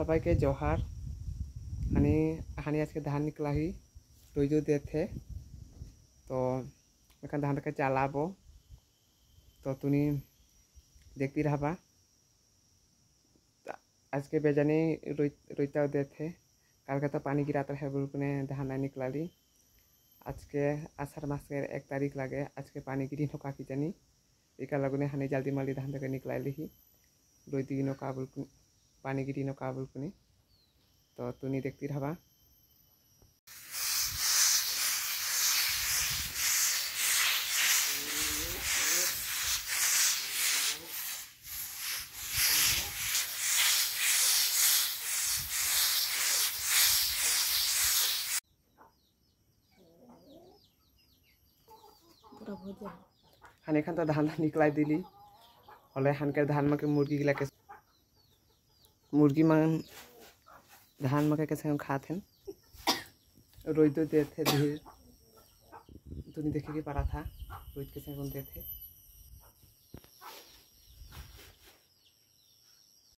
सबाई के जोहार। हानी हानी आज के धान निकला ही रोजो दे थे तो धान के चालाबो तो तुनी देखती रहा आज के बेजानी रोईता दे थे काल का तो पानी गिराता है बुलकुने धान नहीं निकला ली। आज के आषाढ़ मास के 1 तारीख लगे आज के पानी गिरी नौका की जानी इका लगने हानि जल्दी मल्ली धान तक निकला ली रोईती नौका बुलकुन पानी गिरी नौका बुलकुने तो तुनी देखती रहा। हाने खान तो धान निकला दिली हले हान के धान मके मुर्गी गिला के मुर्गी मन धान मके के संग खाते रोज तो देते धीर तुनी देखे के पड़ा था रोज के संग देते।